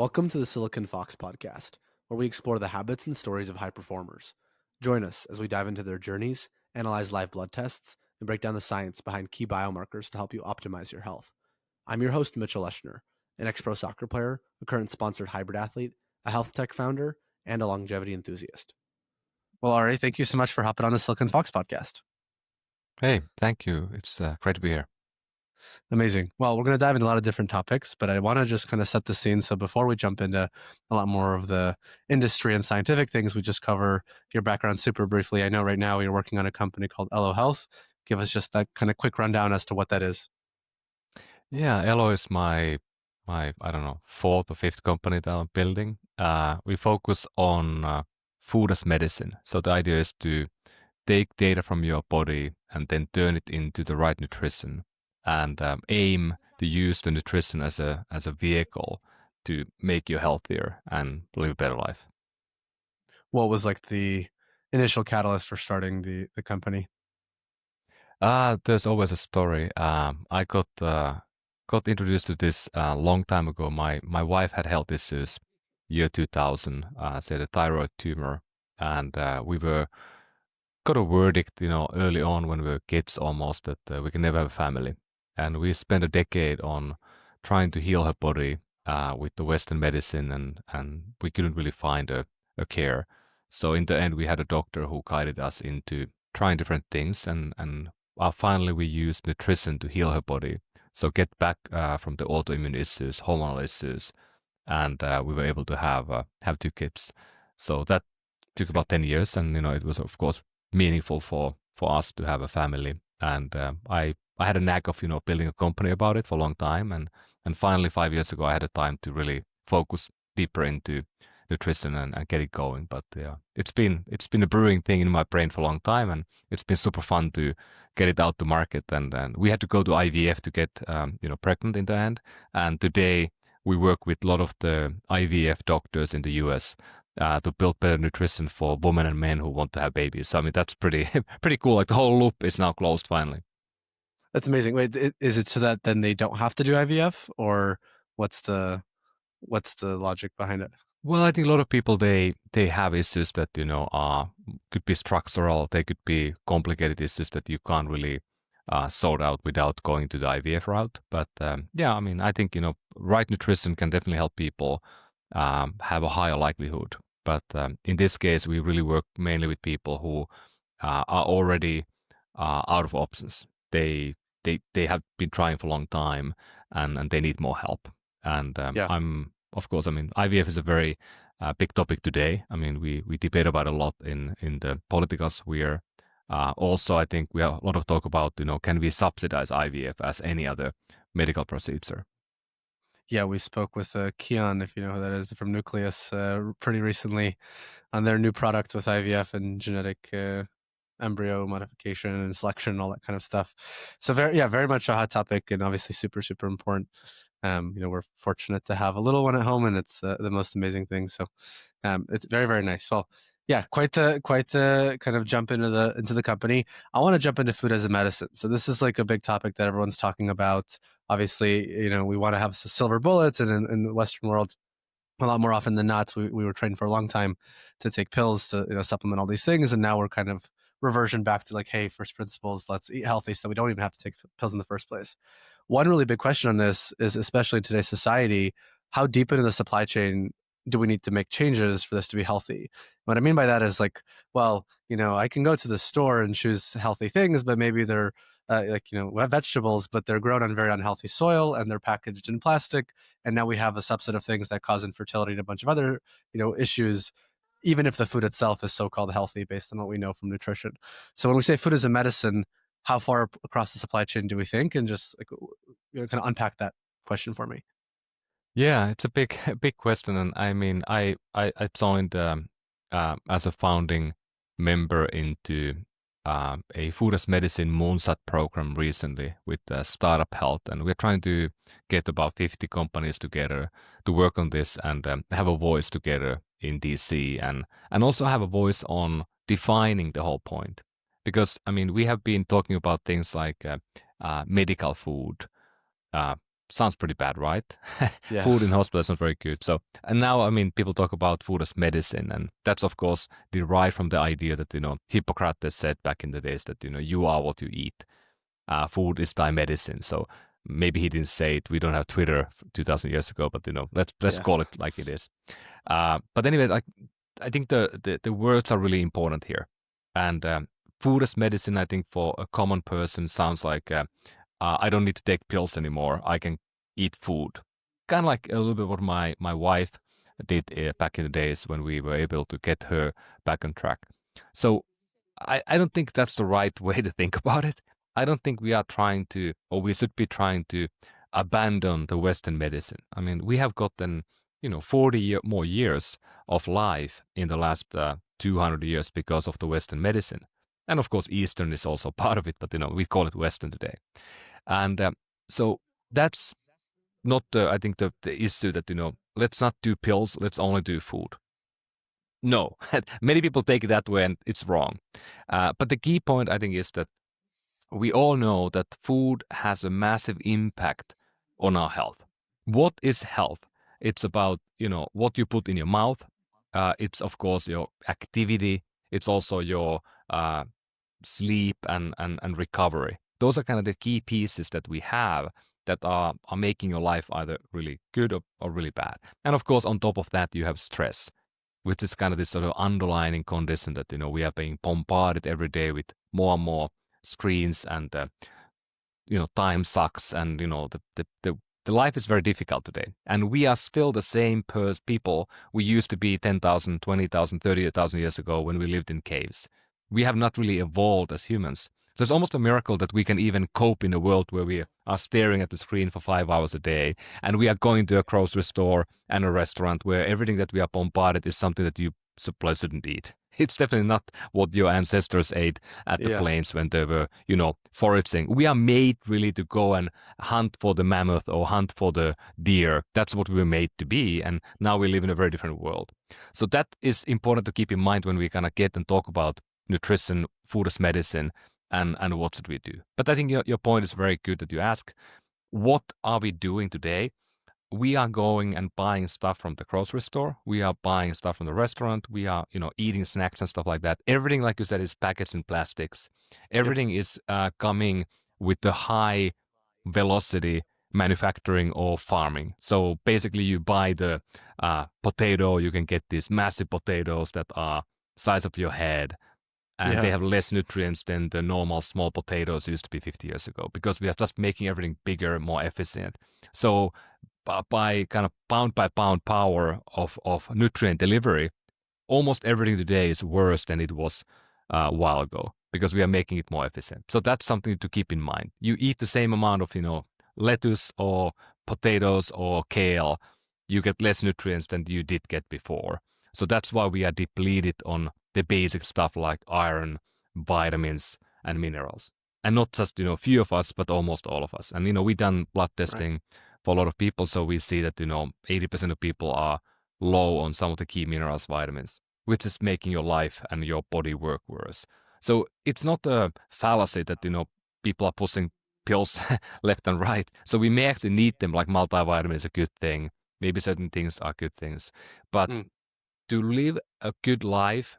Welcome to the Silicon Fox podcast, where we explore the habits and stories of high performers. Join us as we dive into their journeys, analyze live blood tests, and break down the science behind key biomarkers to help you optimize your health. I'm your host, Mitchell Eschner, an ex-pro soccer player, a current sponsored hybrid athlete, a health tech founder, and a longevity enthusiast. Well, Ari, thank you so much for hopping on the Silicon Fox podcast. Hey, thank you. It's great to be here. Amazing. Well, we're going to dive into a lot of different topics, but I want to just kind of set the scene. So before we jump into a lot more of the industry and scientific things, we just cover your background super briefly. I know right now you're working on a company called Elo Health. Give us just that kind of quick rundown as to what that is. Yeah, Elo is my I don't know, fourth or fifth company that I'm building. We focus on food as medicine. So the idea is to take data from your body and then turn it into the right nutrition, and aim to use the nutrition as a vehicle to make you healthier and live a better life. What was like the initial catalyst for starting the company? There's always a story. I got introduced to this a long time ago. My wife had health issues, year 2000. She had a thyroid tumor, and we got a verdict, early on when we were kids, almost that we can never have a family. And we spent a decade on trying to heal her body with the Western medicine, and we couldn't really find a care. So in the end, we had a doctor who guided us into trying different things, and finally we used nutrition to heal her body. So get back from the autoimmune issues, hormonal issues, and we were able to have two kids. So that took about 10 years, and it was of course meaningful for us to have a family. And I had a knack of building a company about it for a long time, and finally 5 years ago I had a time to really focus deeper into nutrition and get it going. But yeah, it's been a brewing thing in my brain for a long time, and it's been super fun to get it out to market. And we had to go to IVF to get pregnant in the end. And today we work with a lot of the IVF doctors in the US to build better nutrition for women and men who want to have babies. So I mean that's pretty pretty cool. Like the whole loop is now closed finally. That's amazing. Wait, is it so that then they don't have to do IVF, or what's the logic behind it? Well, I think a lot of people they have issues that are could be structural. They could be complicated issues that you can't really sort out without going to the IVF route. But yeah, I mean, I think right nutrition can definitely help people have a higher likelihood. But in this case, we really work mainly with people who are already out of options. They have been trying for a long time, and they need more help. And Yeah. of course, I mean, IVF is a very big topic today. I mean, we debate about it a lot in the political sphere. Also, I think we have a lot of talk about, can we subsidize IVF as any other medical procedure? Yeah, we spoke with Keon, if you know who that is, from Nucleus, pretty recently on their new product with IVF and genetic embryo modification and selection and all that kind of stuff. So very much a hot topic, and obviously super, super important. We're fortunate to have a little one at home, and it's the most amazing thing. So it's very, very nice. Well, yeah, quite the kind of jump into the company. I want to jump into food as a medicine. So this is like a big topic that everyone's talking about. Obviously, we want to have silver bullets, and in the Western world, a lot more often than not, we were trained for a long time to take pills to supplement all these things, and now we're kind of reversion back to like, hey, first principles, let's eat healthy so we don't even have to take pills in the first place. One really big question on this is, especially in today's society, how deep into the supply chain do we need to make changes for this to be healthy? What I mean by that is like, well, I can go to the store and choose healthy things, but maybe they're we have vegetables, but they're grown on very unhealthy soil and they're packaged in plastic. And now we have a subset of things that cause infertility and a bunch of other, issues, even if the food itself is so-called healthy based on what we know from nutrition. So when we say food as a medicine, how far across the supply chain do we think? And just like, kind of unpack that question for me. Yeah, it's a big big question, and I mean, I joined as a founding member into a food as medicine moonshot program recently with Startup Health, and we're trying to get about 50 companies together to work on this and have a voice together in DC, and also have a voice on defining the whole point. Because I mean, we have been talking about things like medical food, uh, sounds pretty bad, right? Yeah. Food in hospital is not very good. So, and now, I mean, people talk about food as medicine, and that's of course derived from the idea that Hippocrates said back in the days that you are what you eat. Food is thy medicine. So maybe he didn't say it. We don't have Twitter 2,000 years ago, but let's Yeah. call it like it is. But anyway, like I think the words are really important here, and food as medicine. I think for a common person sounds like I don't need to take pills anymore. I can eat food. Kind of like a little bit what my wife did back in the days when we were able to get her back on track. So I don't think that's the right way to think about it. I don't think we are trying to, or we should be trying to abandon the Western medicine. I mean, we have gotten, 40 more years of life in the last 200 years because of the Western medicine. And of course, Eastern is also part of it, but, we call it Western today. And so that's not, I think, the issue that, let's not do pills, let's only do food. No, many people take it that way and it's wrong. But the key point, I think, is that we all know that food has a massive impact on our health. What is health? It's about, what you put in your mouth. It's, of course, your activity. It's also your sleep and recovery. Those are kind of the key pieces that we have that are making your life either really good or really bad. And of course, on top of that, you have stress, which is kind of this sort of underlying condition that we are being bombarded every day with more and more screens, and time sucks, and the life is very difficult today, and we are still the same people we used to be 10,000, 20,000, 30,000 years ago when we lived in caves. We have not really evolved as humans. So it's almost a miracle that we can even cope in a world where we are staring at the screen for 5 hours a day, and we are going to a grocery store and a restaurant where everything that we are bombarded is something that you shouldn't eat. It's definitely not what your ancestors ate at the Yeah. plains when they were, foraging. We are made really to go and hunt for the mammoth or hunt for the deer. That's what we were made to be. And now we live in a very different world. So that is important to keep in mind when we kind of get and talk about nutrition, food as medicine, and what should we do. But I think your point is very good that you ask, what are we doing today? We are going and buying stuff from the grocery store. We are buying stuff from the restaurant. We are, eating snacks and stuff like that. Everything, like you said, is packaged in plastics. Yep. Everything is coming with the high velocity manufacturing or farming. So basically, you buy the potato, you can get these massive potatoes that are size of your head, and they Yeah. have less nutrients than the normal small potatoes used to be 50 years ago, because we are just making everything bigger, more efficient. So by kind of pound by pound power of nutrient delivery, almost everything today is worse than it was a while ago, because we are making it more efficient. So that's something to keep in mind. You eat the same amount of, lettuce or potatoes or kale, you get less nutrients than you did get before. So that's why we are depleted on the basic stuff like iron, vitamins, and minerals. And not just, few of us, but almost all of us. And, we done blood Right. testing for a lot of people. So we see that, 80% of people are low on some of the key minerals, vitamins, which is making your life and your body work worse. So it's not a fallacy that, people are pushing pills left and right. So we may actually need them, like multivitamin is a good thing. Maybe certain things are good things. But Mm. to live a good life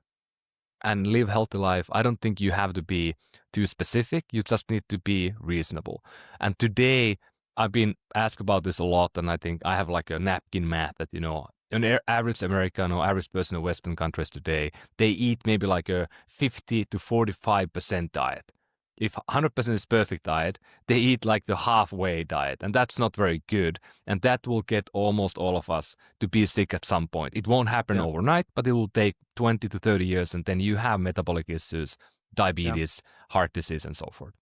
and live healthy life, I don't think you have to be too specific. You just need to be reasonable. And today, I've been asked about this a lot, and I think I have like a napkin math that, an average American or average person in Western countries today, they eat maybe like a 50 to 45% diet. If 100% is perfect diet, they eat like the halfway diet, and that's not very good. And that will get almost all of us to be sick at some point. It won't happen Yeah. overnight, but it will take 20 to 30 years, and then you have metabolic issues, Yeah. diabetes, heart disease, and so forth.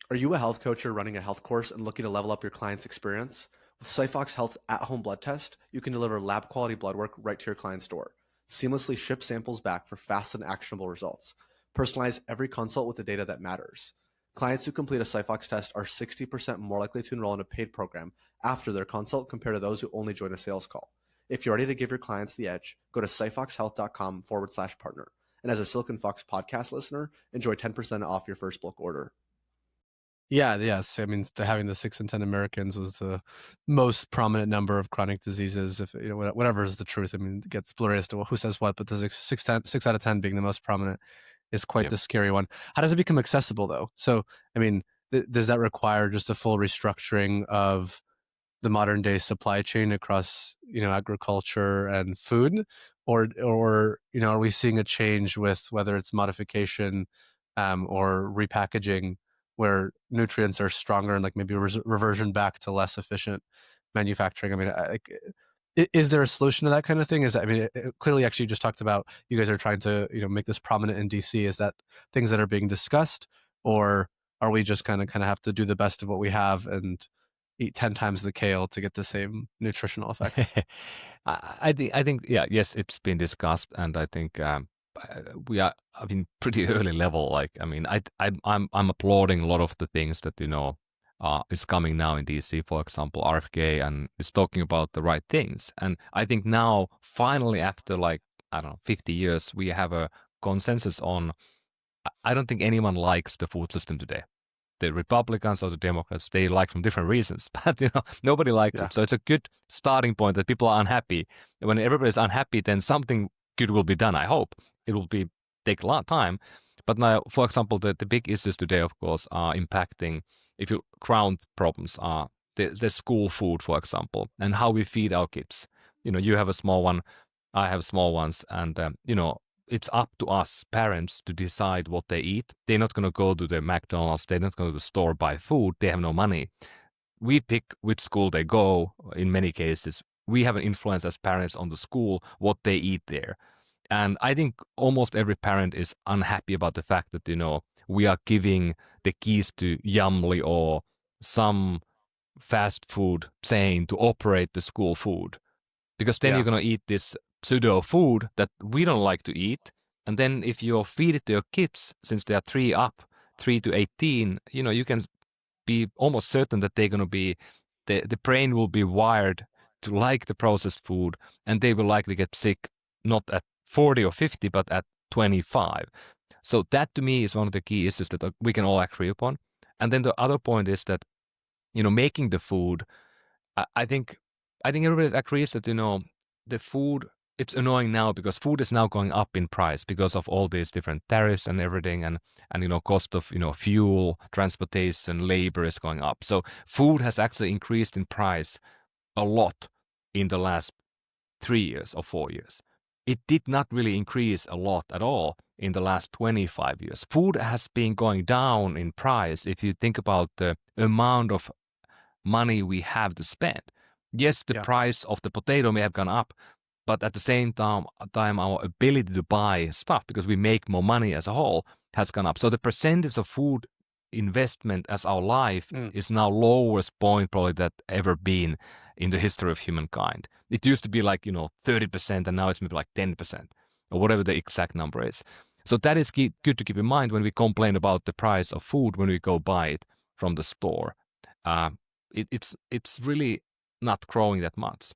Are you a health coach or running a health course and looking to level up your client's experience? With Cyphox Health at-home blood test, you can deliver lab-quality blood work right to your client's door. Seamlessly ship samples back for fast and actionable results. Personalize every consult with the data that matters. Clients who complete a Cyphox test are 60% more likely to enroll in a paid program after their consult compared to those who only join a sales call. If you're ready to give your clients the edge, go to cyphoxhealth.com/partner. And as a Silicon Fox podcast listener, enjoy 10% off your first bulk order. Yeah, yes. I mean, having the 6 in 10 Americans was the most prominent number of chronic diseases. If you know, whatever is the truth. I mean, it gets blurry as to who says what, but the 6 out of 10 being the most prominent is quite Yeah. the scary one. How does it become accessible though? So, I mean, does that require just a full restructuring of the modern day supply chain across, agriculture and food, or are we seeing a change with whether it's modification, or repackaging, where nutrients are stronger and like maybe reversion back to less efficient manufacturing? I mean, is there a solution to that kind of thing? Is, I mean, clearly, actually, you just talked about you guys are trying to make this prominent in DC. Is that things that are being discussed, or are we just kind of have to do the best of what we have and eat 10 times the kale to get the same nutritional effects? I think, yeah, yes, it's been discussed, and I think we are, I mean, pretty early level. Like, I mean, I'm applauding a lot of the things that is coming now in DC, for example, RFK, and is talking about the right things. And I think now, finally, after like I don't know, 50 years, we have a consensus on. I don't think anyone likes the food system today. The Republicans or the Democrats, they like from different reasons, but nobody likes Yeah. it. So it's a good starting point that people are unhappy. When everybody's unhappy, then something good will be done. I hope it will be take a lot of time. But now, for example, the big issues today, of course, are impacting. If you ground problems are the school food, for example, and how we feed our kids. You have a small one, I have small ones, and it's up to us parents to decide what they eat. They're not going to go to the McDonald's. They're not going to the store buy food. They have no money. We pick which school they go. In many cases, we have an influence as parents on the school, what they eat there. And I think almost every parent is unhappy about the fact that, we are giving the keys to Yumly or some fast food chain to operate the school food, because then you're Yeah. going to eat this pseudo food that we don't like to eat. And then if you feed it to your kids, since they are 3 to 18, you can be almost certain that they're going to be, the brain will be wired to like the processed food, and they will likely get sick not at 40 or 50, but at 25. So that to me is one of the key issues that we can all agree upon. And then the other point is that, making the food, I think everybody agrees that the food, it's annoying now because food is now going up in price because of all these different tariffs and everything, and cost of fuel, transportation, labor is going up. So food has actually increased in price a lot in the last 3 years or 4 years. It did not really increase a lot at all in the last 25 years. Food has been going down in price if you think about the amount of money we have to spend. Yes, the Yeah. price of the potato may have gone up, but at the same time our ability to buy stuff, because we make more money as a whole, has gone up. So the percentage of food investment as our life Mm. is now lowest point probably that ever been in the history of humankind. It used to be like 30%, and now it's maybe like 10% or whatever the exact number is. So that is good to keep in mind when we complain about the price of food when we go buy it from the store. Uh, it's really not growing that much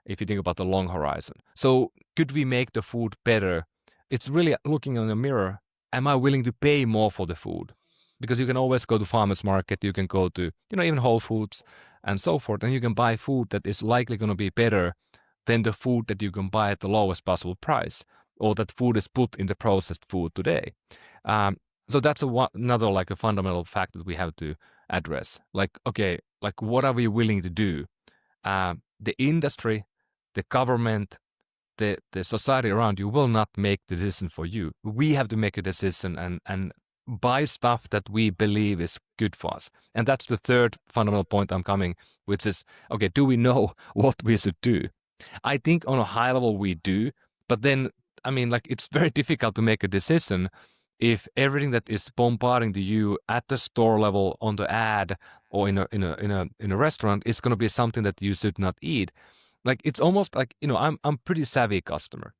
if you think about the long horizon. So could we make the food better? It's really looking in the mirror. Am I willing to pay more for the food? Because you can always go to farmers market, you can go to even Whole Foods and so forth, and you can buy food that is likely going to be better than the food that you can buy at the lowest possible price, or that food is put in the processed food today. So that's another like a fundamental fact that we have to address. Like, okay, like what are we willing to do? The industry, the government, the society around you will not make the decision for you. We have to make a decision and buy stuff that we believe is good for us. And that's the third fundamental point I'm coming, which is, okay, do we know what we should do? I think on a high level we do, but then, I mean, like, it's very difficult to make a decision if everything that is bombarding to you at the store level, on the ad, or in a restaurant is going to be something that you should not eat. Like, it's almost like, I'm pretty savvy customer.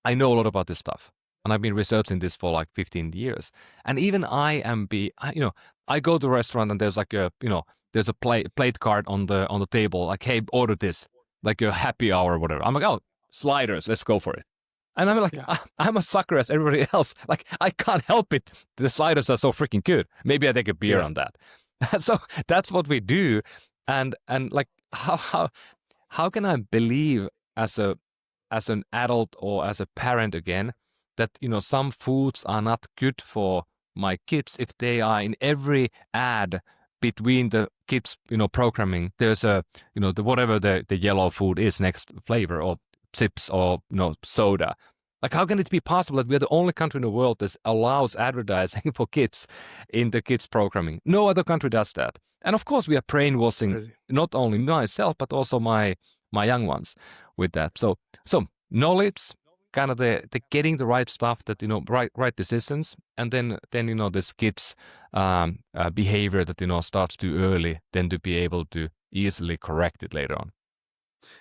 I know a lot about this stuff, and I've been researching this for like 15 years. And even I go to a restaurant and there's like there's a plate card on the table, like, hey, order this, like a happy hour or whatever. I'm like, oh, sliders, let's go for it. And I'm like, Yeah. I'm a sucker as everybody else. Like, I can't help it. The sliders are so freaking good. Maybe I take a beer Yeah. on that. So that's what we do. And like how can I believe as a as an adult or as a parent again that some foods are not good for my kids if they are in every ad between the kids programming there's a the whatever the yellow food is next flavor or chips or soda. Like how can it be possible that we're the only country in the world that allows advertising for kids in the kids programming? No other country does that. And of course we are brainwashing Crazy. not only myself but also my young ones with that. So knowledge, kind of the getting the right stuff, that right decisions, and then this kids behavior that starts too early, then to be able to easily correct it later on.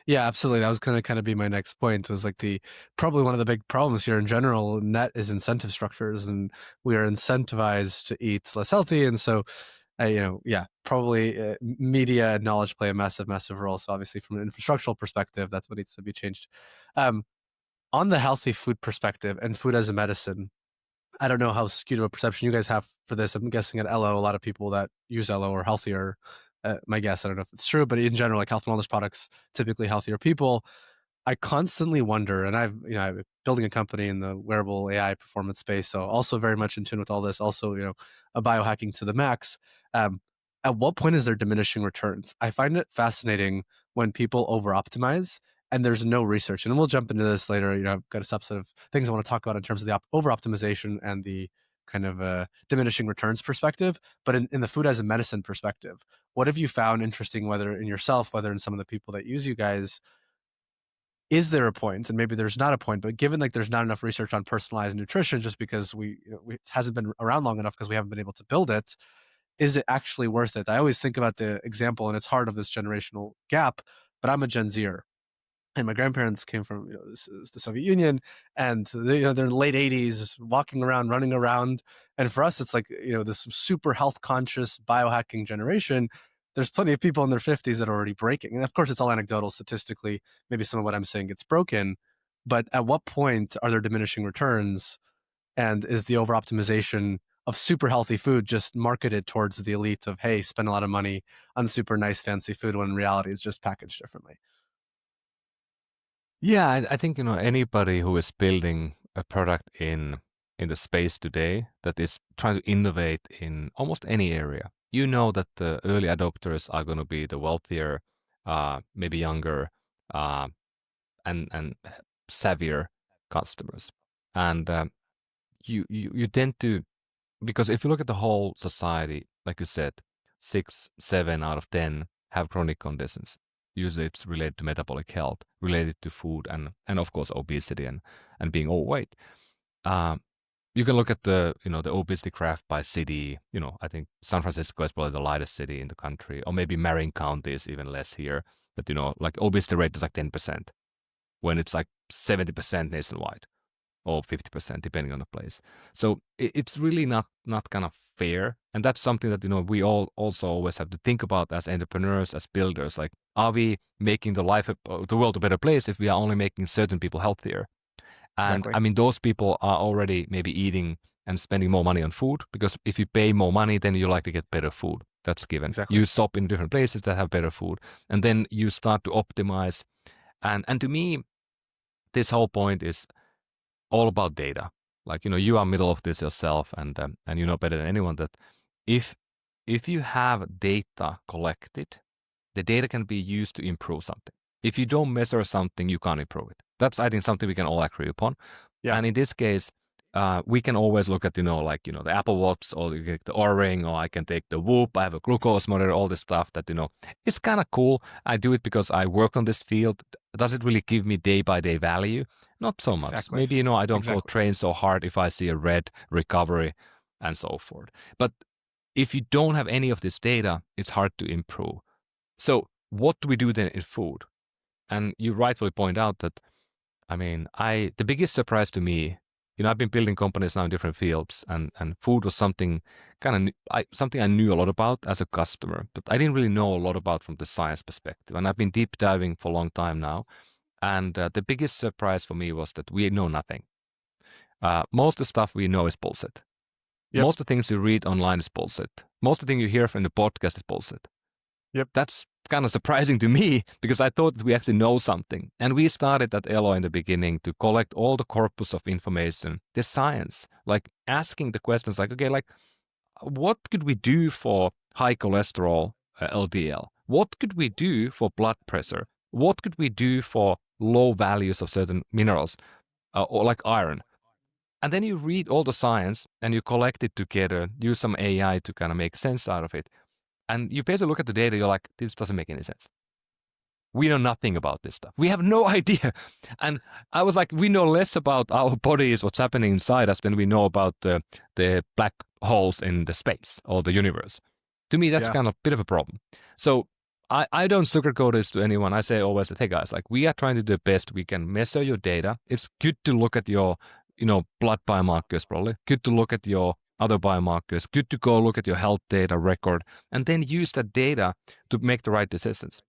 Yeah, absolutely. That was gonna kind of be my next point, was like the probably one of the big problems here in general, net, is incentive structures, and we are incentivized to eat less healthy. And so, yeah, probably media and knowledge play a massive, massive role. So obviously from an infrastructural perspective, that's what needs to be changed. Um, on the healthy food perspective and food as a medicine, I don't know how skewed of a perception you guys have for this. I'm guessing at Elo, a lot of people that use Elo are healthier. My guess, I don't know if it's true, but in general, like health and wellness products, typically healthier people. I constantly wonder, and I'm building a company in the wearable AI performance space, so also very much in tune with all this. Also, a biohacking to the max. Um, at what point is there diminishing returns? I find it fascinating when people over optimize and there's no research. And we'll jump into this later. I've got a subset of things I want to talk about in terms of the over optimization and the kind of diminishing returns perspective. But in the food as a medicine perspective, what have you found interesting, whether in yourself, whether in some of the people that use you guys? Is there a point? And maybe there's not a point, but given like there's not enough research on personalized nutrition, just because it hasn't been around long enough because we haven't been able to build it, is it actually worth it? I always think about the example, and it's hard, of this generational gap, but I'm a Gen Zer, and my grandparents came from the Soviet Union, and they're late 80s, walking around, running around, and for us, it's like this super health conscious biohacking generation. There's plenty of people in their 50s that are already breaking, and of course, it's all anecdotal. Statistically, maybe some of what I'm saying gets broken, but at what point are there diminishing returns, and is the over optimization of super healthy food just marketed towards the elite of, hey, spend a lot of money on super nice fancy food, when in reality it's just packaged differently? Yeah, I think anybody who is building a product in the space today that is trying to innovate in almost any area, that the early adopters are going to be the wealthier, maybe younger, uh, and savvier customers, and you tend to, because if you look at the whole society, like you said, 6, 7 out of 10 have chronic conditions. Usually it's related to metabolic health, related to food, and of course obesity and being overweight. Um, you can look at the obesity graph by city. I think San Francisco is probably the lightest city in the country, or maybe Marin County is even less here. But like obesity rate is like 10% when it's like 70% nationwide, or 50%, depending on the place. So it's really not kind of fair. And that's something that, we all also always have to think about as entrepreneurs, as builders. Like, are we making the world a better place if we are only making certain people healthier? And Exactly. I mean, those people are already maybe eating and spending more money on food, because if you pay more money, then you like to get better food. That's given. Exactly. You shop in different places that have better food, and then you start to optimize. And to me, this whole point is all about data. Like, you are middle of this yourself, and you know better than anyone that if if you have data collected, the data can be used to improve something. If you don't measure something, you can't improve it. That's, I think, something we can all agree upon. Yeah. And in this case, we can always look at, like, the Apple Watch, or you get the Oura Ring, or I can take the Whoop. I have a glucose monitor, all this stuff that, it's kind of cool. I do it because I work on this field. Does it really give me day by day value? Not so much. Exactly. Maybe, I don't go Exactly. train so hard if I see a red recovery and so forth. But if you don't have any of this data, it's hard to improve. So what do we do then in food? And you rightfully point out that, I mean, the biggest surprise to me, I've been building companies now in different fields, and food was something something I knew a lot about as a customer, but I didn't really know a lot about from the science perspective. And I've been deep diving for a long time now. And the biggest surprise for me was that we know nothing. Most of the stuff we know is bullshit. Yep. Most of the things you read online is bullshit. Most of the things you hear from the podcast is bullshit. Yep. That's kind of surprising to me because I thought that we actually know something. And we started at Elo in the beginning to collect all the corpus of information, the science, like asking the questions like, okay, like what could we do for high cholesterol, LDL? What could we do for blood pressure? What could we do for low values of certain minerals, or like iron? And then you read all the science and you collect it together, use some AI to kind of make sense out of it. And you basically look at the data, you're like, this doesn't make any sense. We know nothing about this stuff. We have no idea. And I was like, we know less about our bodies, what's happening inside us, than we know about the black holes in the space or the universe. To me, that's Yeah. kind of a bit of a problem. So I don't sugarcoat this to anyone. I say always that, hey guys, like we are trying to do the best we can measure your data. It's good to look at your, blood biomarkers probably. Good to look at your other biomarkers. Good to go look at your health data record and then use that data to make the right decisions.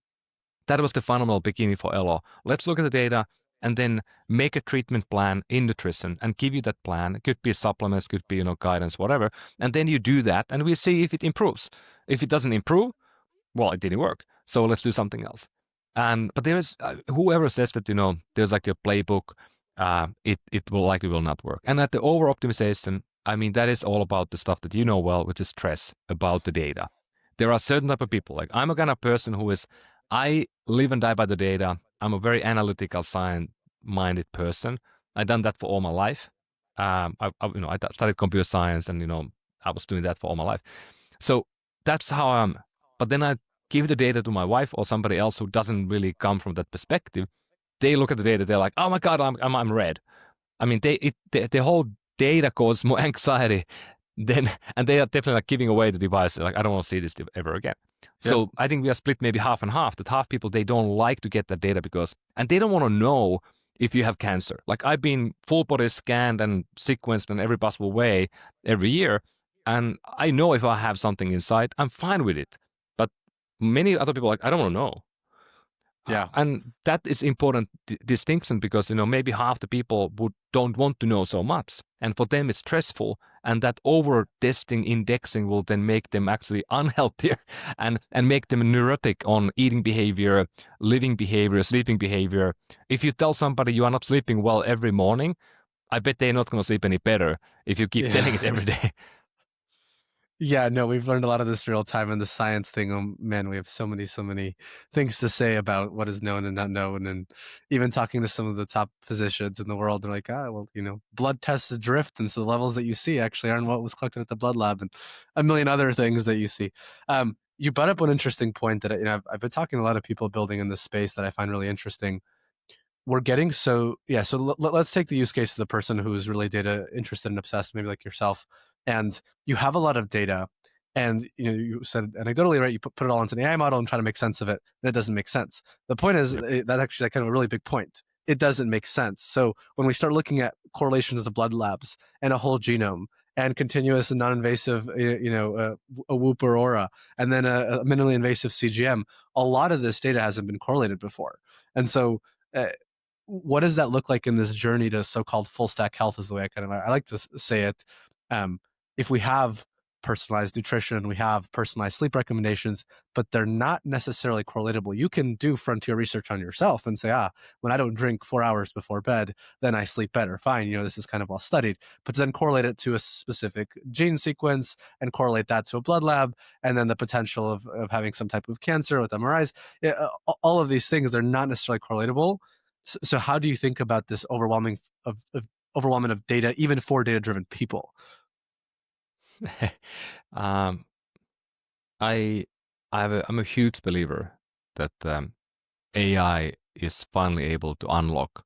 That was the fundamental beginning for Elo. Let's look at the data and then make a treatment plan in nutrition and give you that plan. It could be supplements, could be guidance, whatever. And then you do that, and we see if it improves. If it doesn't improve, well, it didn't work. So let's do something else. But there's whoever says that there's like a playbook, it will likely will not work. And at the over optimization, I mean that is all about the stuff that you know well, which is stress about the data. There are certain type of people. Like I'm a kind of person who is, I live and die by the data. I'm a very analytical, science-minded person. I've done that for all my life. I studied computer science, and I was doing that for all my life. So that's how I'm. But then I give the data to my wife or somebody else who doesn't really come from that perspective. They look at the data. They're like, "Oh my god, I'm red." I mean, the whole data causes more anxiety then, and they are definitely like giving away the device. Like, I don't want to see this ever again. Yep. So I think we are split maybe half and half. That half people, they don't like to get that data and they don't want to know if you have cancer. Like I've been full body scanned and sequenced in every possible way every year. And I know if I have something inside, I'm fine with it. But many other people are like, I don't want to know. Yeah. And that is important distinction because maybe half the people don't want to know so much, and for them it's stressful, and that over testing indexing will then make them actually unhealthier and make them neurotic on eating behavior, living behavior, sleeping behavior. If you tell somebody you are not sleeping well every morning, I bet they're not going to sleep any better if you keep telling it every Yeah. day. Yeah, no, we've learned a lot of this real time and the science thing. Man, we have so many things to say about what is known and not known. And even talking to some of the top physicians in the world, they're like, well, blood tests drift. And so the levels that you see actually aren't what was collected at the blood lab and a million other things that you see. You brought up one interesting point that, I've been talking to a lot of people building in this space that I find really interesting. We're getting so let's take the use case of the person who is really data interested and obsessed, maybe like yourself, and you have a lot of data, and you said anecdotally, right, you put it all into an AI model and try to make sense of it, and it doesn't make sense. The point is Yep. that actually kind of a really big point. It doesn't make sense. So when we start looking at correlations of blood labs and a whole genome and continuous and non-invasive, a Whoop or Aura, and then a minimally invasive CGM, a lot of this data hasn't been correlated before, and so what does that look like in this journey to so-called full stack health is the way I like to say it. If we have personalized nutrition, we have personalized sleep recommendations, but they're not necessarily correlatable. You can do frontier research on yourself and say, when I don't drink 4 hours before bed, then I sleep better. Fine, this is kind of well studied, but then correlate it to a specific gene sequence and correlate that to a blood lab, and then the potential of having some type of cancer with MRIs. Yeah, all of these things, they're not necessarily correlatable. So how do you think about this overwhelming of data, even for data-driven people? um, I'm a huge believer that AI is finally able to unlock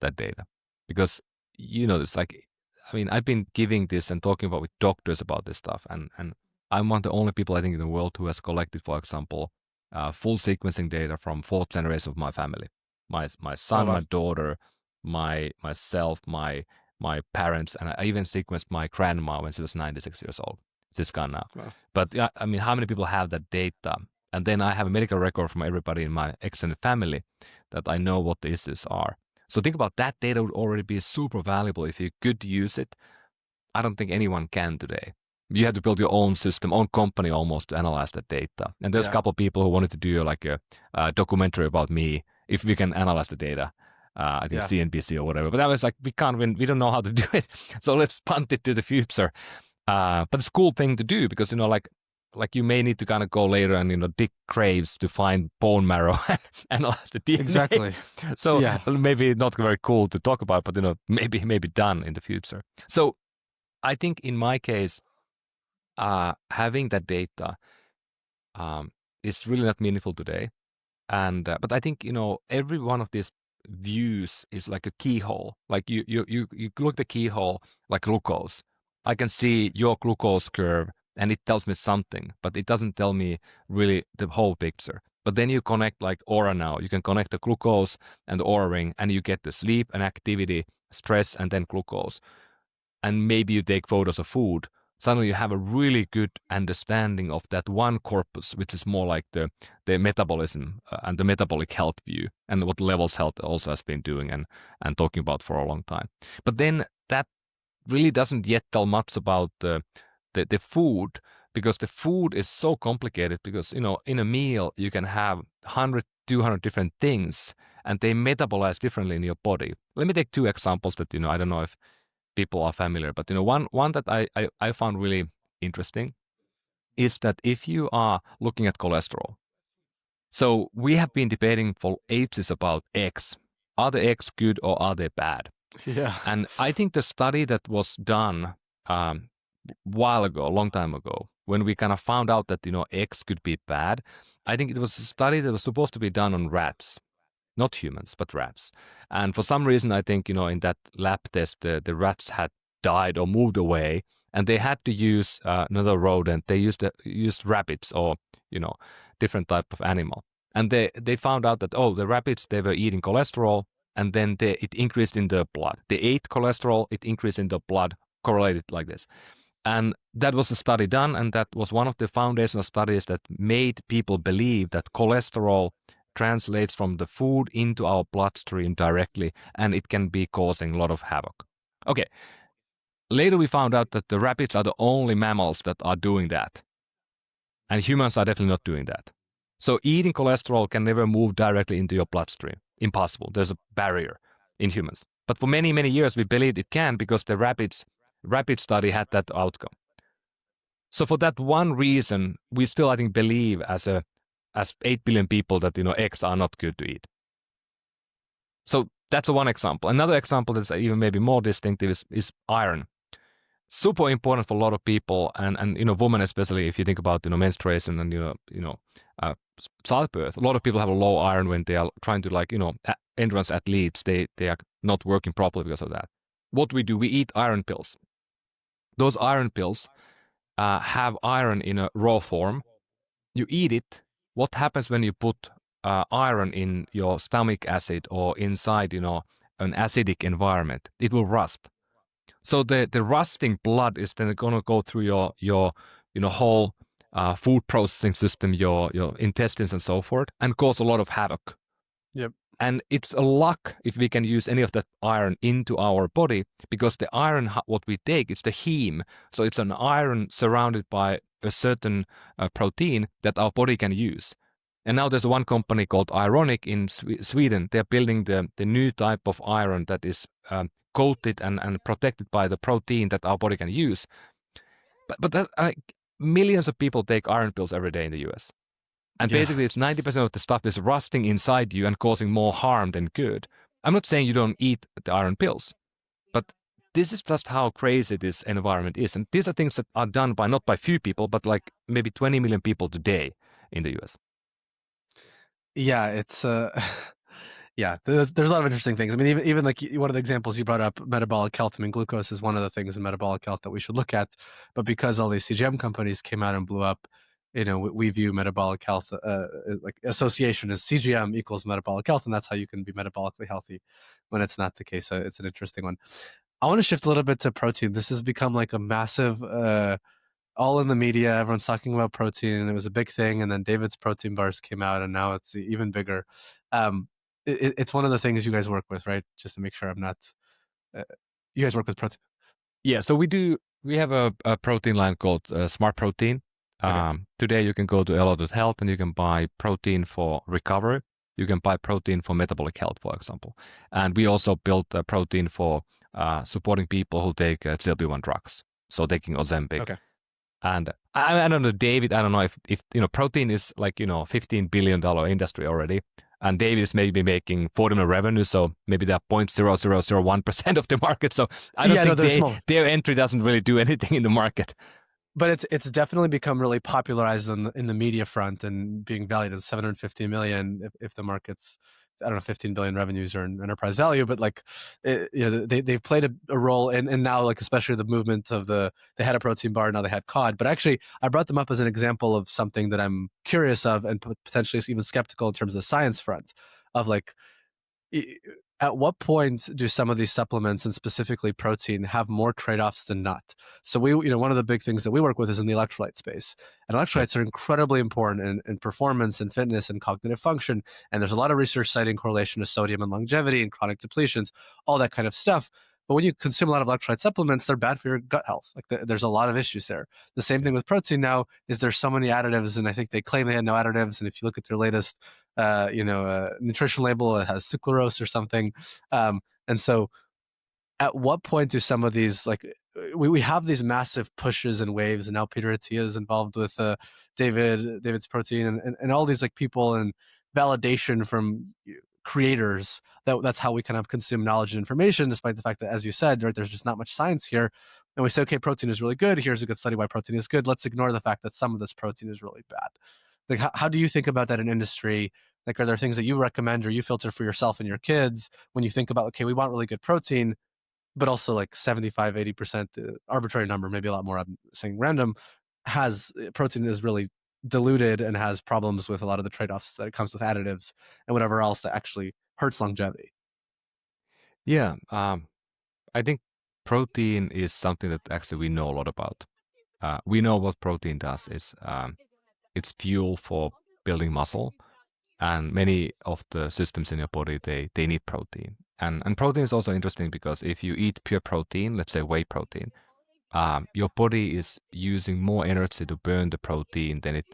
that data because it's like, I mean, I've been giving this and talking about with doctors about this stuff, and I'm one of the only people I think in the world who has collected, for example, full sequencing data from fourth generation of my family, my Oh son, my wow. daughter, myself, my parents, and I even sequenced my grandma when she was 96 years old. She's gone now. Wow. But yeah, I mean, how many people have that data? And then I have a medical record from everybody in my extended family that I know what the issues are. So think about that data would already be super valuable if you could use it I don't think anyone can today. You have to build your own system, own company almost to analyze that data. And there's a Yeah. couple of people who wanted to do like a documentary about me if we can analyze the data. I think Yeah. CNBC or whatever. But I was like, we can't win. We don't know how to do it. So let's punt it to the future. But it's a cool thing to do because, like you may need to kind of go later and, dig graves to find bone marrow and analyze the DNA. Exactly. So Yeah. maybe not very cool to talk about, but, maybe done in the future. So I think in my case, having that data um, is really not meaningful today. And but I think every one of these views is like a keyhole. Like you look the keyhole like glucose. I can see your glucose curve, and it tells me something, but it doesn't tell me really the whole picture. But then you connect like aura now. You can connect the glucose and the aura ring, and you get the sleep and activity, stress, and then glucose. And maybe you take photos of food, suddenly you have a really good understanding of that one corpus, which is more like the metabolism and the metabolic health view, and what levels health also has been doing and talking about for a long time. But then that really doesn't yet tell much about the food, because the food is so complicated, because in a meal you can have 100 200 different things, and they metabolize differently in your body. Let me take two examples that I don't know if people are familiar. But one that I found really interesting is that if you are looking at cholesterol, so we have been debating for ages about eggs. Are the eggs good or are they bad? Yeah. And I think the study that was done while ago, a long time ago, when we kind of found out that eggs could be bad, I think it was a study that was supposed to be done on rats, not humans, but rats. And for some reason, I think, in that lab test, the rats had died or moved away, and they had to use another rodent. They used rabbits or, different type of animal. And they found out that, oh, the rabbits, they were eating cholesterol, and then it increased in the blood. They ate cholesterol, it increased in the blood, correlated like this. And that was a study done, and that was one of the foundational studies that made people believe that cholesterol translates from the food into our bloodstream directly, and it can be causing a lot of havoc. Okay, later we found out that the rabbits are the only mammals that are doing that, and humans are definitely not doing that. So eating cholesterol can never move directly into your bloodstream. Impossible. There's a barrier in humans. But for many, many years, we believed it can because the rabbit study had that outcome. So for that one reason, we still, I think, believe as 8 billion people that eggs are not good to eat. So that's one example. Another example that's even maybe more distinctive is iron. Super important for a lot of people, and women especially. If you think about menstruation and childbirth, a lot of people have a low iron when they are trying to endurance athletes. They are not working properly because of that. What we do, we eat iron pills. Those iron pills have iron in a raw form. You eat it. What happens when you put iron in your stomach acid or inside an acidic environment? It will rust. So the rusting blood is then going to go through your whole food processing system, your intestines and so forth, and cause a lot of havoc. Yep. And it's a luck if we can use any of that iron into our body, because the iron what we take is the heme. So it's an iron surrounded by a certain protein that our body can use. And now there's one company called Ironic in Sweden. They're building the new type of iron that is coated and protected by the protein that our body can use. But that, millions of people take iron pills every day in the US. And Yeah. basically, it's 90% of the stuff is rusting inside you and causing more harm than good. I'm not saying you don't eat the iron pills, but this is just how crazy this environment is. And these are things that are done by not by few people, but like maybe 20 million people today in the US. Yeah, it's yeah, there's a lot of interesting things. I mean, even like one of the examples you brought up, metabolic health. I mean, glucose is one of the things in metabolic health that we should look at. But because all these CGM companies came out and blew up, we view metabolic health like association as CGM equals metabolic health, and that's how you can be metabolically healthy when it's not the case. So it's an interesting one. I want to shift a little bit to protein. This has become like a massive all in the media. Everyone's talking about protein, and it was a big thing. And then David's protein bars came out, and now it's even bigger. It's one of the things you guys work with, right? Just to make sure I'm not. Uh, you guys work with protein. Yeah, so we have a protein line called Smart Protein. Okay. Today you can go to elo.health and you can buy protein for recovery. You can buy protein for metabolic health, for example. And we also built a protein for supporting people who take GLP-1 drugs, so taking Ozempic. Okay. And I don't know, David, I don't know if protein is like, $15 billion industry already. And David is maybe making 40 million revenue, so maybe they're 0.0001% of the market. So I don't Yeah, no, think they're small. their entry doesn't really do anything in the market. But it's definitely become really popularized in the media front and being valued at 750 million if the market's, I don't know, 15 billion revenues or an enterprise value, but like they've played a role in now, like especially the movement of they had a protein bar, now they had cod. But actually I brought them up as an example of something that I'm curious of and potentially even skeptical in terms of the science front of like, at what point do some of these supplements and specifically protein have more trade-offs than not? So one of the big things that we work with is in the electrolyte space, and Yep. electrolytes are incredibly important in performance and fitness and cognitive function. And there's a lot of research citing correlation to sodium and longevity and chronic depletions, all that kind of stuff. But when you consume a lot of electrolyte supplements, they're bad for your gut health. Like there's a lot of issues there. The same Yep. thing with protein now is there's so many additives, and I think they claim they had no additives. And if you look at their latest nutrition label, it has sucralose or something. And so at what point do some of these, like, we have these massive pushes and waves, and now Peter Attia is involved with David's protein, and all these like people and validation from creators, that's how we kind of consume knowledge and information, despite the fact that, as you said, right, there's just not much science here. And we say, okay, protein is really good, here's a good study why protein is good, let's ignore the fact that some of this protein is really bad. Like how do you think about that in industry? Like, are there things that you recommend or you filter for yourself and your kids when you think about, okay, we want really good protein, but also like 75, 80%, arbitrary number, maybe a lot more, I'm saying random, has protein is really diluted and has problems with a lot of the trade-offs that it comes with additives and whatever else that actually hurts longevity. Yeah. I think protein is something that actually we know a lot about. We know what protein does is it's fuel for building muscle, and many of the systems in your body they need protein. And protein is also interesting because if you eat pure protein, let's say whey protein, your body is using more energy to burn the protein than it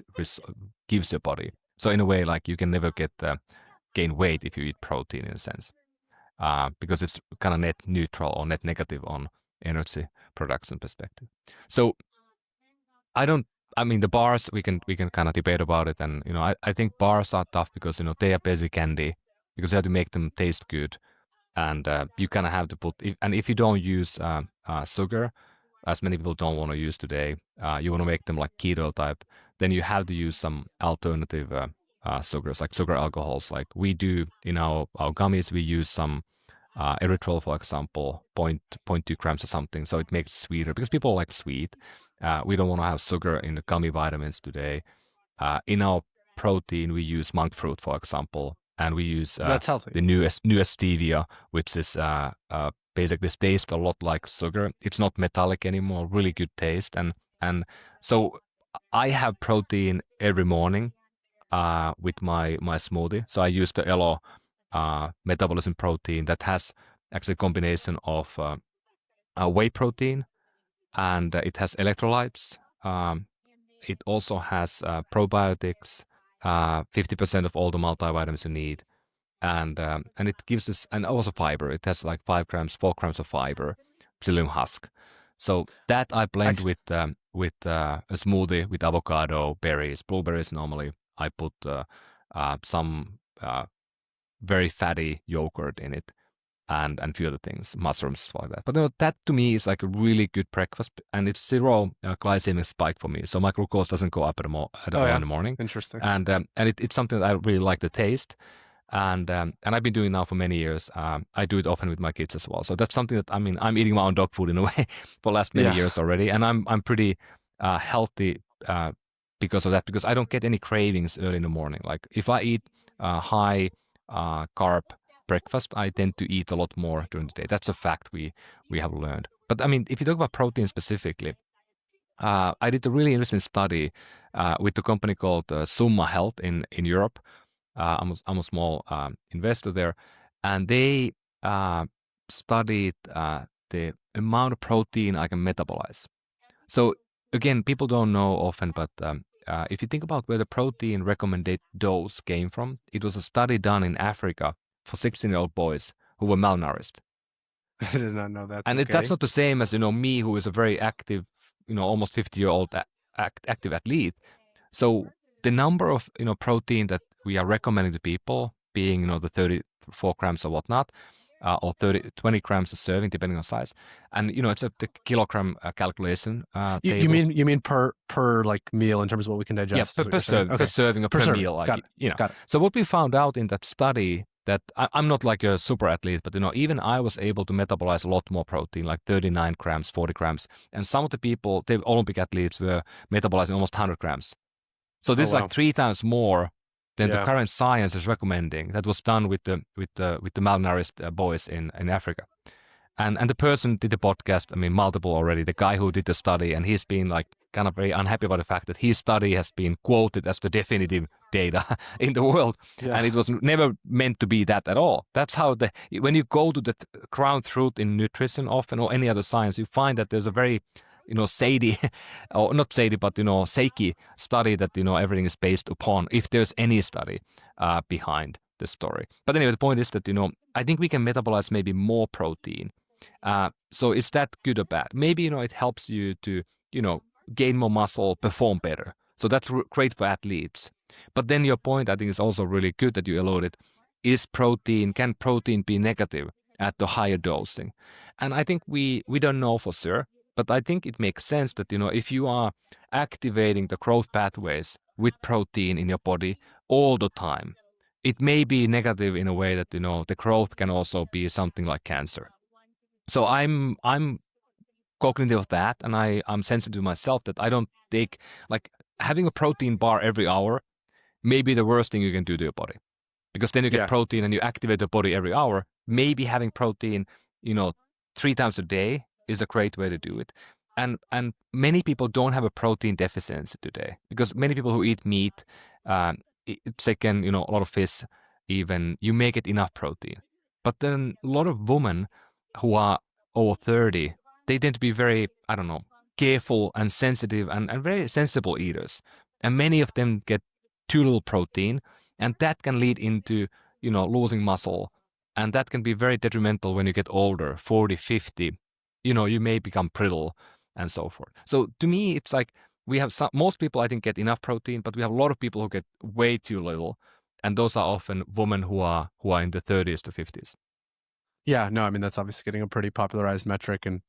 gives your body. So in a way, like you can never gain weight if you eat protein in a sense, because it's kind of net neutral or net negative on energy production perspective. So I don't. I mean, the bars we can kind of debate about it, and I think bars are tough because they are basically candy because you have to make them taste good, and you kind of have to and if you don't use sugar, as many people don't want to use today, you want to make them like keto type, then you have to use some alternative sugars like sugar alcohols. Like we do in our gummies, we use some erythritol, for example, point 2 grams or something, so it makes it sweeter because people like sweet. We don't want to have sugar in the gummy vitamins today. In our protein, we use monk fruit, for example, and we use That's healthy. the newest stevia, which is basically this tastes a lot like sugar. It's not metallic anymore, really good taste, and so I have protein every morning with my smoothie. So I use the Elo metabolism protein that has actually a combination of whey protein, and it has electrolytes. It also has probiotics, 50% of all the multivitamins you need, and it gives us, and also fiber. It has like 5 grams, 4 grams of fiber, psyllium husk. So that I blend Actually, with a smoothie with avocado, berries, blueberries. Normally, I put some very fatty yogurt in it, and few other things, mushrooms, stuff like that. But that to me is like a really good breakfast, and it's zero glycemic spike for me. So my glucose doesn't go up at oh all in yeah, the morning, interesting. and it's something that I really like the taste, and I've been doing now for many years. I do it often with my kids as well. So that's something that, I mean, I'm eating my own dog food in a way for the last many Yeah, years already, and I'm pretty healthy because of that, because I don't get any cravings early in the morning. Like if I eat high carb breakfast, I tend to eat a lot more during the day. That's a fact we have learned. But I mean, if you talk about protein specifically, I did a really interesting study with a company called Summa Health in Europe. I'm a small investor there, and they studied the amount of protein I can metabolize. So again, people don't know often, but if you think about where the protein recommended dose came from, it was a study done in Africa for 16-year-old boys who were malnourished. I did not know that. And that's Okay. not the same as, me, who is a very active, almost 50-year-old active athlete. So the number of, protein that we are recommending to people being, the 34 grams or whatnot, or 20 grams a serving, depending on size. And, it's the kilogram calculation table. You mean per like meal in terms of what we can Yeah, digest per, is what per, you're saying? serve, per Okay. serving or Per per serving. meal. Got it. Got it. So what we found out in that study that I'm not like a super athlete, but even I was able to metabolize a lot more protein, like 39 grams, 40 grams. And some of the people, the Olympic athletes, were metabolizing almost 100 grams. So Oh this is like wow. 3 times more than the Yeah. current science is recommending. That was done with the malnourished boys in Africa. And the person did the podcast, I mean, multiple already, the guy who did the study, and he's been like kind of very unhappy about the fact that his study has been quoted as the definitive data in the world. Yeah. And it was never meant to be that at all. That's how when you go to the ground truth in nutrition often or any other science, you find that there's a very, Sadie, or not Sadie, but, Seiki study that, everything is based upon, if there's any study behind the story. But anyway, the point is that, I think we can metabolize maybe more protein. So is that good or bad? Maybe, it helps you to, gain more muscle, perform better. So that's great for athletes. But then your point, I think, is also really good that you alluded. Can protein be negative at the higher dosing? And I think we don't know for sure, but I think it makes sense that, if you are activating the growth pathways with protein in your body all the time, it may be negative in a way that, the growth can also be something like cancer. So I'm cognitive of that, and I'm sensitive to myself that I don't take, like, having a protein bar every hour may be the worst thing you can do to your body, because then you get Yeah. protein and you activate the body every hour. Maybe having protein, 3 times a day is a great way to do it. And many people don't have a protein deficiency today, because many people who eat meat, chicken, a lot of fish, even, you may get enough protein. But then a lot of women who are over 30, they tend to be very, I don't know, careful and sensitive and very sensible eaters. And many of them get too little protein, and that can lead into, losing muscle. And that can be very detrimental when you get older, 40, 50. You may become brittle and so forth. So to me, it's like we have most people, I think, get enough protein, but we have a lot of people who get way too little. And those are often women who are in the 30s to 50s. Yeah, no, I mean that's obviously getting a pretty popularized metric and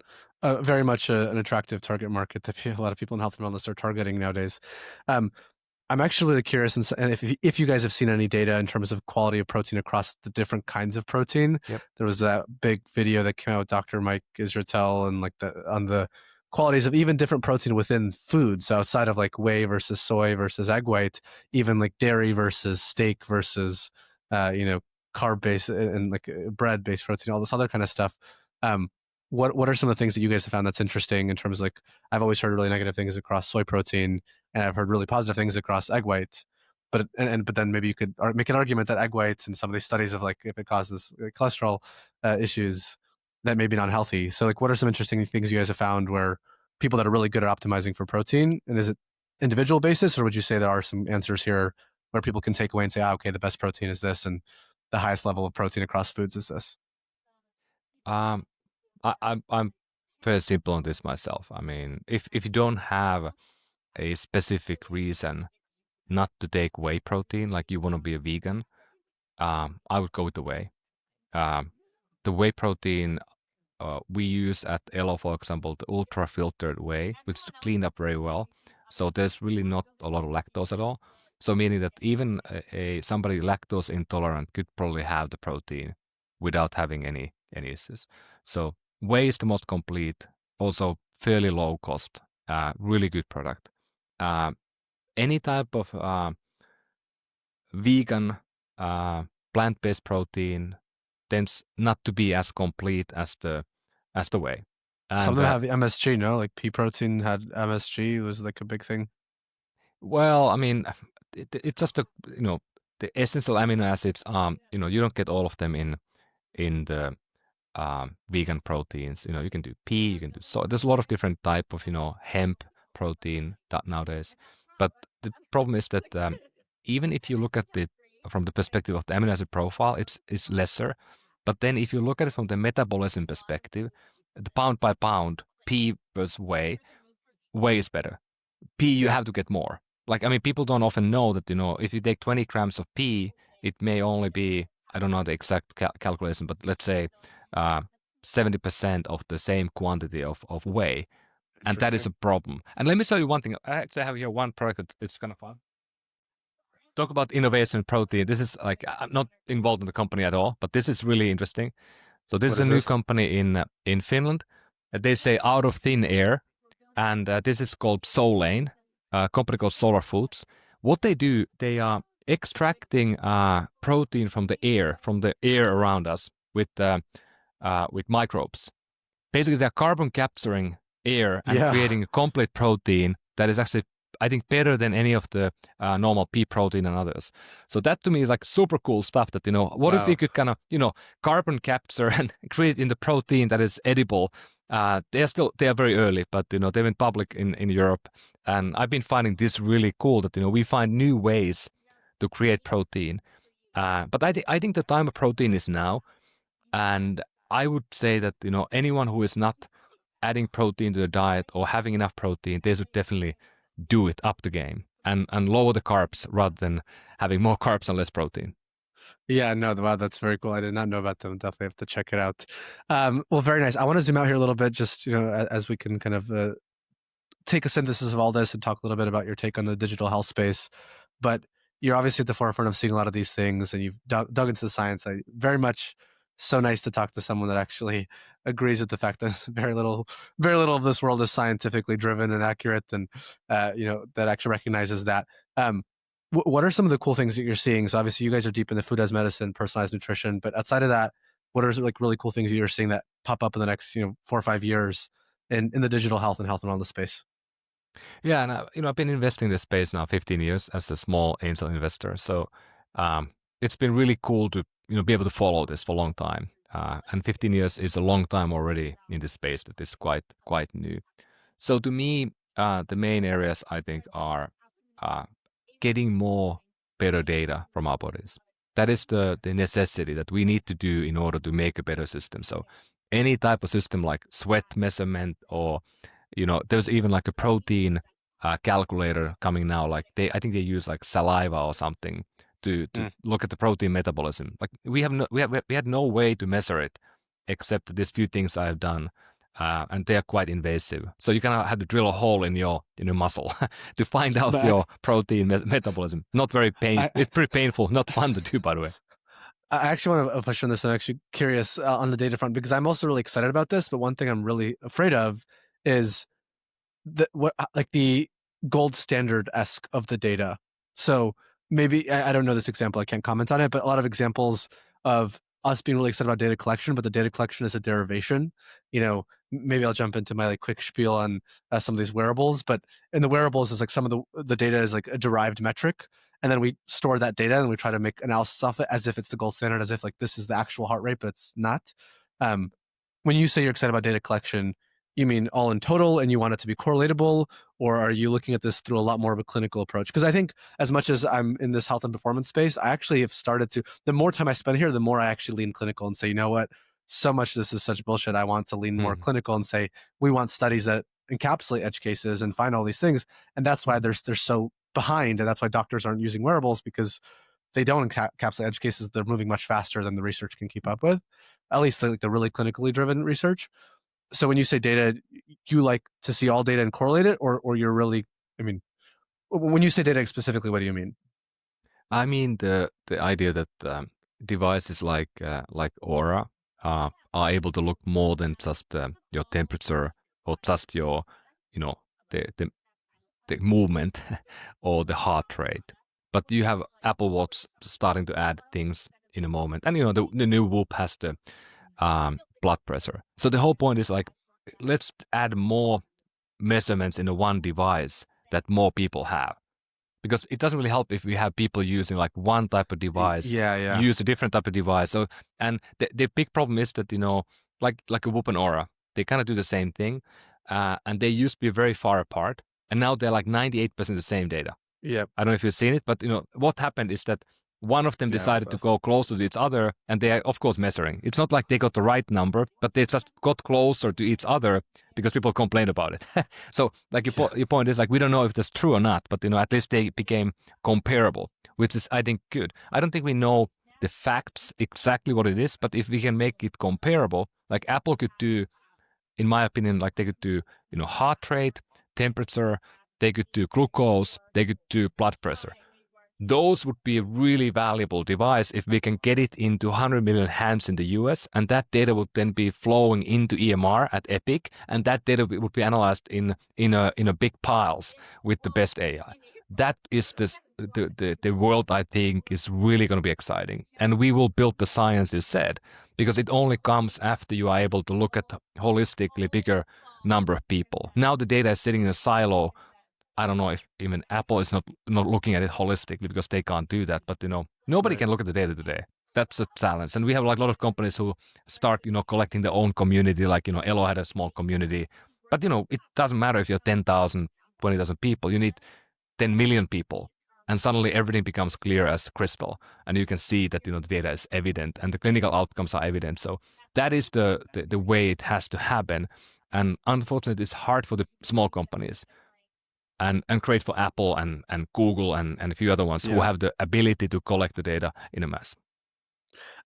very much an attractive target market that a lot of people in health and wellness are targeting nowadays. Um, I'm actually really curious, and if you guys have seen any data in terms of quality of protein across the different kinds of protein. Yep. There was that big video that came out with Dr. Mike Israetel and like on the qualities of even different protein within foods outside of like whey versus soy versus egg white, even like dairy versus steak versus you know, carb based and like bread based protein, all this other kind of stuff. Um, what are some of the things that you guys have found that's interesting in terms of like I've always heard really negative things across soy protein and I've heard really positive things across egg whites. But but then maybe you could make an argument that egg whites and some of these studies of like if it causes cholesterol issues that may be not healthy. So like, what are some interesting things you guys have found where people that are really good at optimizing for protein, and is it individual basis, or would you say there are some answers here where people can take away and say, ah, okay, the best protein is this, and the highest level of protein across foods is this? Um, I'm very simple on this myself. I mean, if you don't have a specific reason not to take whey protein, like you want to be a vegan, I would go with the whey. Um, the whey protein we use at Elo, for example, the ultra filtered whey, which is cleaned up very well. So there's really not a lot of lactose at all. So meaning that even somebody lactose intolerant could probably have the protein without having any issues. So whey is the most complete, also fairly low cost, really good product. Uh, any type of vegan plant-based protein tends not to be as complete as the whey. Some And of them have MSG, no? Like pea protein had MSG, was like a big thing. well, I mean, it's just the essential amino acids. You don't get all of them in the vegan proteins. You can do pea, you can do soy. There's a lot of different type of hemp protein that nowadays. But the problem is that even if you look at it from the perspective of the amino acid profile, it's lesser. But then if you look at it from the metabolism perspective, the pound by pound, pea versus whey is better. Pea, you Yeah, have to get more. Like, I mean, people don't often know that, if you take 20 grams of pea, it may only be, I don't know the exact calculation, but let's say uh, 70% of the same quantity of whey. And that is interesting. a problem. And let me show you one thing. I actually have here one product. It's kind of fun. Talk about innovation in protein. This is like, I'm not involved in the company at all, but this is really interesting. So this What is a is new this? company in Finland. They say out of thin air, and this is called Solane, a company called Solar Foods. What they do, they are extracting protein from the air around us with microbes. Basically, they're carbon capturing air and Yeah. creating a complete protein that is actually, I think, better than any of the normal pea protein and others. So that to me is like super cool stuff that, what if we Wow. could kind of, carbon capture and create in the protein that is edible. They are very early, but, they went public in Europe. And I've been finding this really cool that, we find new ways to create protein. But I think the time of protein is now. And I would say that, anyone who is not adding protein to the diet or having enough protein, they should definitely do it up the game and lower the carbs rather than having more carbs and less protein. Yeah, no, wow, that's very cool. I did not know about them. Definitely have to check it out. Well, very nice. I want to zoom out here a little bit, just as we can kind of take a synthesis of all this and talk a little bit about your take on the digital health space. But you're obviously at the forefront of seeing a lot of these things, and you've dug into the science. I very much so nice to talk to someone that actually agrees with the fact that very little of this world is scientifically driven and accurate, and that actually recognizes that. What are some of the cool things that you're seeing? So obviously, you guys are deep in the food as medicine, personalized nutrition, but outside of that, what are like really cool things that you're seeing that pop up in the next 4 or 5 years in the digital health and wellness space? Yeah, and I've been investing in this space now 15 years as a small angel investor. So it's been really cool to be able to follow this for a long time. And 15 years is a long time already in this space that is quite new. So to me, the main areas I think are uh, getting more better data from our bodies. That is the necessity that we need to do in order to make a better system. So any type of system like sweat measurement or there's even like a protein calculator coming now. Like I think they use like saliva or something to Mm. look at the protein metabolism. Like we had no way to measure it except these few things I've done. And they are quite invasive. So you kind of have to drill a hole in your muscle to find out But your protein metabolism. Not very pain. I, It's pretty painful. Not fun to do, by the way. I actually want to push on this. I'm actually curious on the data front because I'm also really excited about this. But one thing I'm really afraid of is what like the gold standard esque of the data. So maybe I don't know this example. I can't comment on it, but a lot of examples of us being really excited about data collection, but the data collection is a derivation. Maybe I'll jump into my like quick spiel on some of these wearables, but in the wearables is like some of the data is like a derived metric, and then we store that data and we try to make analysis off it as if it's the gold standard, as if like this is the actual heart rate, but it's not. Um, when you say you're excited about data collection, you mean all in total and you want it to be correlatable, or are you looking at this through a lot more of a clinical approach? Because I think as much as I'm in this health and performance space, I actually have started to, the more time I spend here, the more I actually lean clinical and say, you know what, so much of this is such bullshit. I want to lean more Hmm. clinical and say, we want studies that encapsulate edge cases and find all these things. And that's why they're so behind. And that's why doctors aren't using wearables, because they don't encapsulate edge cases. They're moving much faster than the research can keep up with, at least the really clinically driven research. So when you say data, you like to see all data and correlate it, or you're really, I mean, when you say data specifically, what do you mean? I mean the idea that devices like Aura are able to look more than just your temperature or just your you know the the movement or the heart rate. But you have Apple Watch starting to add things in a moment, and the new Whoop has the blood pressure. So the whole point is like, let's add more measurements in the one device that more people have, because it doesn't really help if we have people using like one type of device, Yeah, yeah. use a different type of device. So, and the big problem is that like a Whoop and Aura. They kind of do the same thing, and they used to be very far apart, and now they're like 98% the same data. Yep. I don't know if you've seen it, but what happened is that one of them Yeah, I have decided to both. go closer to each other, and they are of course measuring. It's not like they got the right number, but they just got closer to each other because people complained about it. So like Yeah. your point is like we don't know if that's true or not, but at least they became comparable, which is I think good. I don't think we know the facts exactly what it is, but if we can make it comparable, like Apple could do, in my opinion, like they could do heart rate, temperature, they could do glucose, they could do blood pressure. Those would be a really valuable device if we can get it into 100 million hands in the US, and that data would then be flowing into EMR at Epic, and that data would be analyzed in a big piles with the best AI. That is the world I think is really going to be exciting, and we will build the science you said, because it only comes after you are able to look at holistically bigger number of people. Now the data is sitting in a silo. I don't know if even Apple is not looking at it holistically because they can't do that. But nobody Right. can look at the data today. That's a challenge, and we have like a lot of companies who start collecting their own community. Like Elo had a small community, but it doesn't matter if you're 10,000, 20,000 people. You need 10 million people, and suddenly everything becomes clear as crystal, and you can see that the data is evident and the clinical outcomes are evident. So that is the way it has to happen, and unfortunately, it's hard for the small companies and great for Apple and Google and a few other ones who Yeah. have the ability to collect the data in a mass.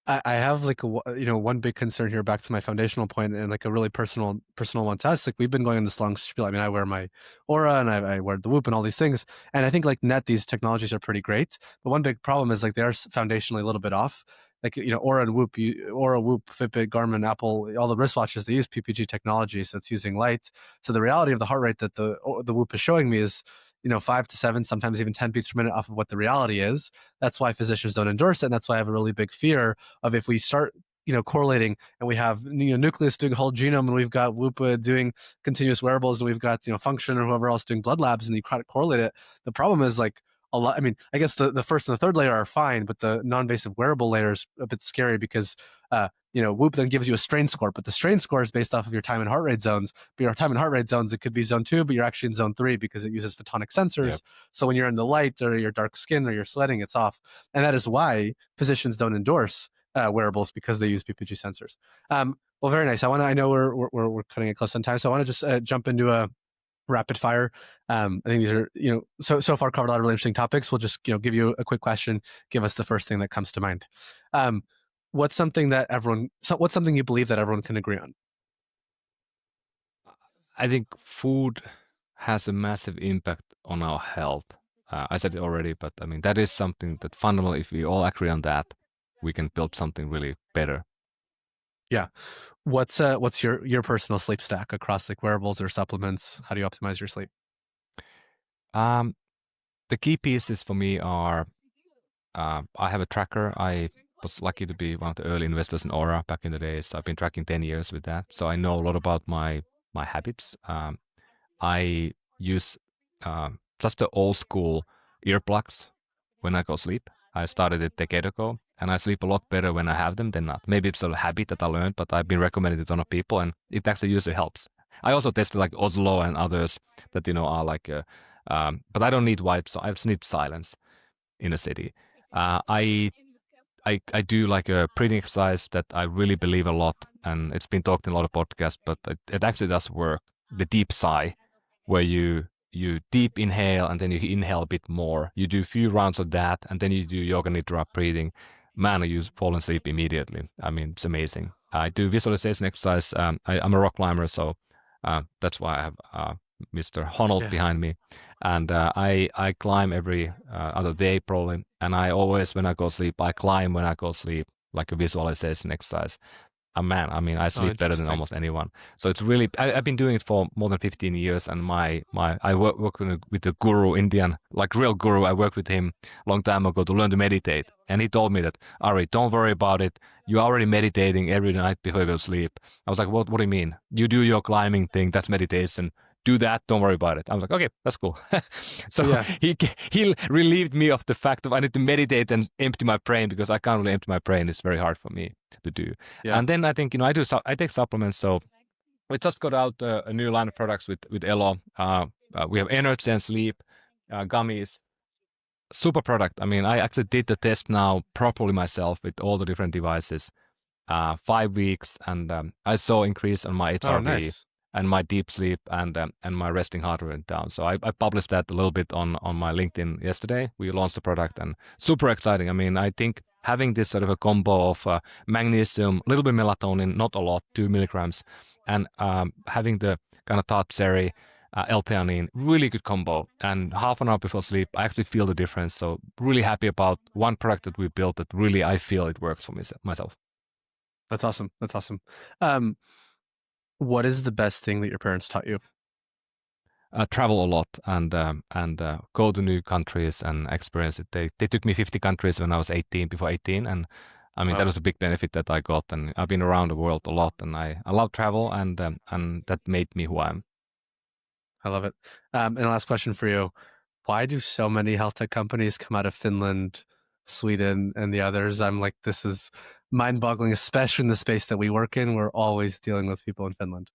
I have like one big concern here back to my foundational point and like a really personal one to us. Like we've been going on this long spiel. I mean, I wear my Aura and I wear the Whoop and all these things. And I think like net, these technologies are pretty great. But one big problem is like they are foundationally a little bit off. Like, Aura and Whoop, Aura, Whoop, Fitbit, Garmin, Apple, all the wristwatches, they use PPG technology. So it's using light. So the reality of the heart rate that the Whoop is showing me is, 5 to 7, sometimes even 10 beats per minute off of what the reality is. That's why physicians don't endorse it. And that's why I have a really big fear of if we start correlating and we have Nucleus doing whole genome and we've got Whoop doing continuous wearables and we've got Function or whoever else doing blood labs and you correlate it. The problem is like a lot. I mean, I guess the first and the third layer are fine, but the non-invasive wearable layer is a bit scary because Whoop then gives you a strain score, but the strain score is based off of your time and heart rate zones. But your time and heart rate zones, it could be zone 2, but you're actually in zone 3 because it uses photonic Yep. sensors. So when you're in the light or your dark skin or you're sweating, it's off. And that is why physicians don't endorse wearables because they use PPG sensors. Well, very nice. I know we're cutting it close on time, so I want to just jump into a rapid fire. I think these are so far covered a lot of really interesting topics. We'll just give you a quick question. Give us the first thing that comes to mind. Um, what's something you believe that everyone can agree on? I think food has a massive impact on our health. I said it already, but I mean that is something that fundamentally, if we all agree on that, we can build something really better. Yeah. What's your personal sleep stack across like wearables or supplements? How do you optimize your sleep? Um, the key pieces for me are I have a tracker. I was lucky to be one of the early investors in Aura back in the days. I've been tracking 10 years with that, so I know a lot about my habits. I use just the old school earplugs when I go sleep. I started a decade ago, and I sleep a lot better when I have them than not. Maybe it's a habit that I learned, but I've been recommended it to a ton of people, and it actually usually helps. I also tested like Oslo and others that are like, but I don't need white, so I just need silence in a city. Uh, I I do like a breathing exercise that I really believe a lot, and it's been talked in a lot of podcasts, but it actually does work. The deep sigh, where you deep inhale and then you inhale a bit more. You do a few rounds of that, and then you do yoga nidra breathing. Man, you fall asleep immediately. I mean, it's amazing. I do visualization exercise. I'm a rock climber, so that's why I have Mr. Honnold Yeah. behind me, and I climb every other day probably, and I always when I go sleep I climb when I go sleep like a visualization exercise. Man, I mean I Oh, sleep better than interesting. almost anyone. So it's really I've been doing it for more than 15 years, and my I work with a guru Indian like real guru. I worked with him a long time ago to learn to meditate, and he told me that Ari, don't worry about it. You're already meditating every night before you go to sleep. I was like, what do you mean? You do your climbing thing, that's meditation. do that. Don't worry about it. I was like, okay, that's cool. So Yeah, he relieved me of the fact of I need to meditate and empty my brain because I can't really empty my brain. It's very hard for me to do. yeah. And then I think I take supplements. So we just got out a new line of products with Elo. We have energy and sleep gummies. Super product. I mean, I actually did the test now properly myself with all the different devices. 5 weeks, and I saw increase on my Oh, HRV nice. and my deep sleep and my resting heart rate went down. So I published that a little bit on my LinkedIn yesterday. We launched the product and super exciting. I mean, I think having this sort of a combo of magnesium, a little bit melatonin, not a lot, 2 milligrams, and having the kind of tart cherry. L-theanine, really good combo. And half an hour before sleep, I actually feel the difference. So really happy about one product that we built that really I feel it works for myself. That's awesome. That's awesome. Um, what is the best thing that your parents taught you? Travel a lot and go to new countries and experience it. They took me 50 countries when I was 18, before 18, and I mean that Wow, was a big benefit that I got. And I've been around the world a lot, and I love travel, and that made me who I am. I love it. And last question for you: why do so many health tech companies come out of Finland, Sweden, and the others? I'm like, this is mind-boggling, especially in the space that we work in. We're always dealing with people in Finland.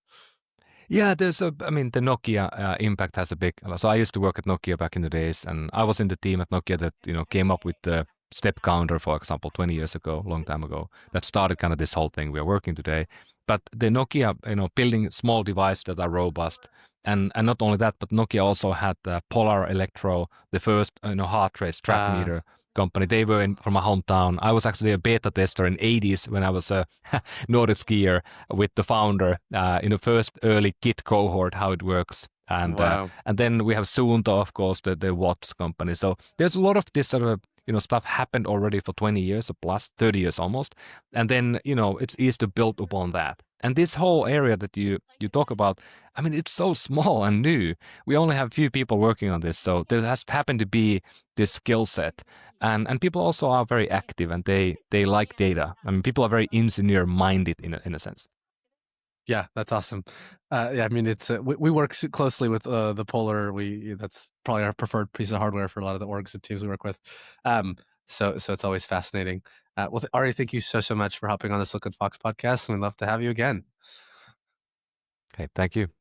Yeah, I mean, the Nokia impact has a big. So I used to work at Nokia back in the days, and I was in the team at Nokia that came up with the step counter, for example, 20 years ago, long time ago. That started kind of this whole thing we are working today. But the Nokia, building small devices that are robust, and not only that, but Nokia also had the Polar Electro, the first heart rate strap Uh, meter company. They were from my hometown. I was actually a beta tester in '80s when I was a Nordic skier with the founder in the first early kit cohort, how it works. wow. And then we have Suunto, of course, the watch company. So there's a lot of this sort of stuff happened already for 20 years or plus 30 years almost, and then it's easy to build upon that. And this whole area that you talk about, I mean, it's so small and new. We only have a few people working on this, so there has happened to be this skill set, and people also are very active and they like data. I mean, people are very engineer minded in a sense. Yeah, that's awesome. Yeah, I mean, it's we work closely with the Polar. That's probably our preferred piece of hardware for a lot of the orgs and teams we work with. Um, so it's always fascinating. Well, Ari, thank you so much for hopping on this Liquid Fox podcast, and we'd love to have you again. Okay, thank you.